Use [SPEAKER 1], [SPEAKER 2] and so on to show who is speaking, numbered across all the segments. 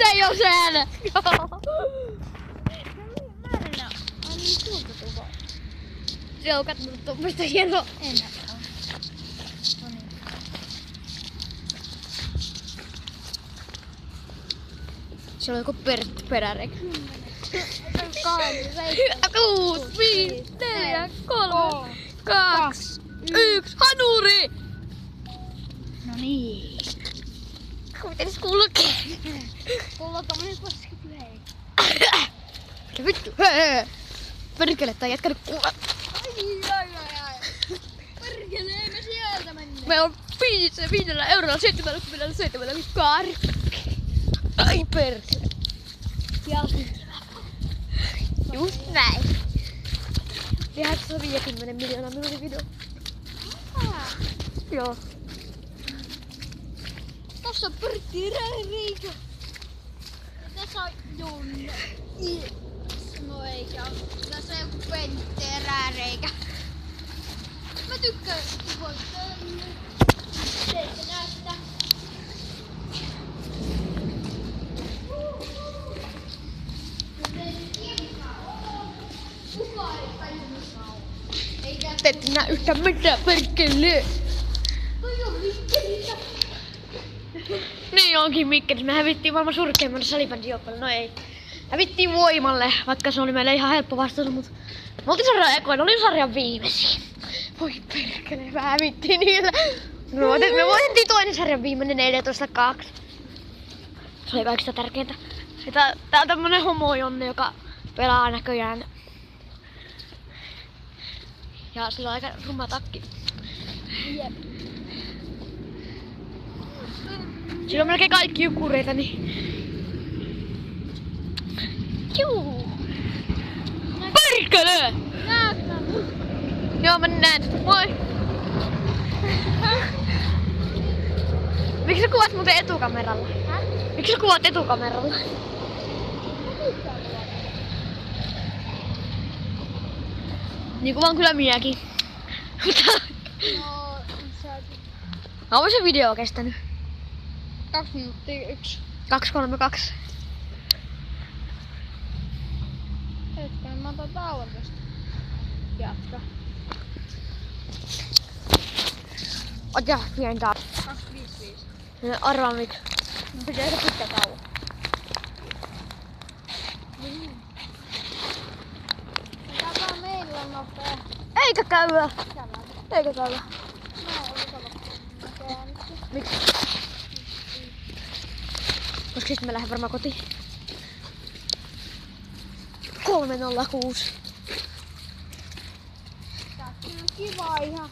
[SPEAKER 1] Se jo sen!
[SPEAKER 2] Mä en enää. Ai niin, tuolta tuvo.
[SPEAKER 1] Se on kattonut tuommoista hienoa.
[SPEAKER 2] En näe. No niin.
[SPEAKER 1] Se on joku peräreikä.
[SPEAKER 2] 8,
[SPEAKER 1] 6, 5, 4, 3, 2, 1, hanuri!
[SPEAKER 2] No niin.
[SPEAKER 1] Miten se kulkee?
[SPEAKER 2] Mulla on tommonen koskipyhei.
[SPEAKER 1] Mitä vittu? Hei! Perkele, tää jätkänyt kuva.
[SPEAKER 2] Ai. Perkele, ei me sieltä mennä.
[SPEAKER 1] Me on 5 eurolla 77 karkki. Ai perkele.
[SPEAKER 2] Ja
[SPEAKER 1] Just näin. 850 miljoonaa minuutin video. Joo.
[SPEAKER 2] Tossa on pyrkkireikä. Ja tässä on Junne. No eikä. Tässä on joku pentteräreikä. Mä tykkään tuosta. Teitä näyttää. Kukaan ei tajua missä on. Eikä
[SPEAKER 1] Te ette näe yhtään mitään perkele.
[SPEAKER 2] toi on Mikkelistä.
[SPEAKER 1] Niin onkin Mikkelissä. Me hävittiin maailman surkeimman salibändijoukkueelle. No ei. Hävittiin Voimalle, vaikka se oli meille ihan helppo vastaus, mutta me oltiin sarjan ekoina, oli sarjan viimeisiä. Voi perkele, me hävittiin niillä. Me voitettiin toinen sarjan viimeinen 14-2. Se oli kaikista tärkeintä. Tää on tämmönen homo Jonne, joka pelaa näköjään. Ja sillä on aika ruma takki.
[SPEAKER 2] Jep.
[SPEAKER 1] Sillä on melkein kaikki jukureita, niin... Juu! Perkele!
[SPEAKER 2] Näetkö?
[SPEAKER 1] Joo, mä näen. Moi! Miksi sä kuvat muuten etukameralla? Miksi sä kuvat etukameralla? Niin kuvan kyllä minäkin.
[SPEAKER 2] No, sä...
[SPEAKER 1] Onko se video kestänyt?
[SPEAKER 2] 2 minuuttia 1.
[SPEAKER 1] 232.
[SPEAKER 2] Hetken, mä otan tauon tästä. Jatka.
[SPEAKER 1] Ota pieni taas.
[SPEAKER 2] 255.
[SPEAKER 1] Arvaa mikä. Pitää se pitkä tauon.
[SPEAKER 2] Tää meillä on nopea.
[SPEAKER 1] Eikä käydä.
[SPEAKER 2] Tällä.
[SPEAKER 1] Eikä käydä.
[SPEAKER 2] No, oli kato.
[SPEAKER 1] Miksi? Koska sit mä lähden varmaan kotiin. 306.
[SPEAKER 2] Tää on kiva ihan.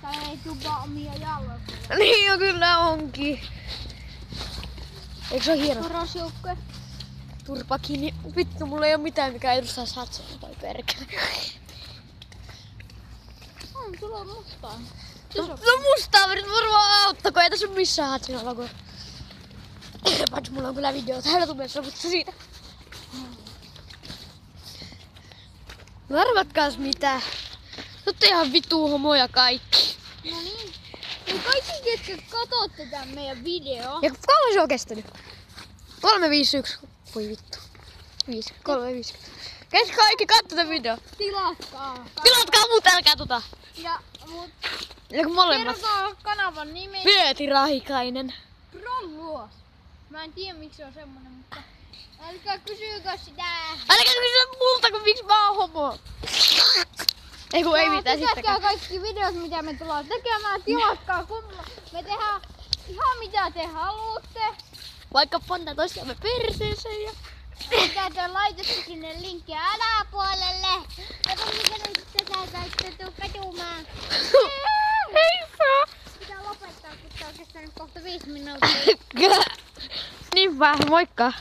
[SPEAKER 2] Tää ei tuba omia jalkoja.
[SPEAKER 1] Niin jo kyllä onkin. Eikö se oo hieno?
[SPEAKER 2] Paras joukkue.
[SPEAKER 1] Turpakin, niin vittu mulla ei oo mitään mikä edustaa satsaa tai perkele.
[SPEAKER 2] On, sulla on mustaa.
[SPEAKER 1] Se on mustaa, mutta varmaan auttako, ei tässä oo missään hatsina logo. Paitsi mulla on kyllä video täällä tumessa, mutta siitä. No arvatkaas mitä. Nyt ihan vituu homoja kaikki.
[SPEAKER 2] No niin. Ja kaikki, ketkä katot tätä meidän videoa.
[SPEAKER 1] Ja kauan se on kestänyt? 351. Voi vittu. 350. Kes kaikki katso tätä video.
[SPEAKER 2] Tilatkaa.
[SPEAKER 1] Tilatkaa mut, älkää tota.
[SPEAKER 2] Ja mut
[SPEAKER 1] Ja kun molemmat.
[SPEAKER 2] kerrokaa kanavan nimi.
[SPEAKER 1] Vyöti Rahikainen.
[SPEAKER 2] Prolluos. Mä en tiedä miksi se on semmonen, mutta älkää kysykö sitä.
[SPEAKER 1] Älkää kysyä multa, kun miksi mä oon homo. Ei kun ei mitään
[SPEAKER 2] Tykätkää
[SPEAKER 1] sittenkään.
[SPEAKER 2] kaikki videot, mitä me tullaan tekemään. Tilatkaa, kun me tehdään ihan mitä te haluatte.
[SPEAKER 1] Vaikka ponta toisiamme perseeseen ja...
[SPEAKER 2] Mitä te laitatte sinne linkkiä alapuolelle. Ja kun mikä nyt tätä kaikkea tuu katumaan.
[SPEAKER 1] Ei saa.
[SPEAKER 2] Pitää lopettaa, kun tää on kestänyt kohta 5 minuuttia.
[SPEAKER 1] Niinpä, moikka.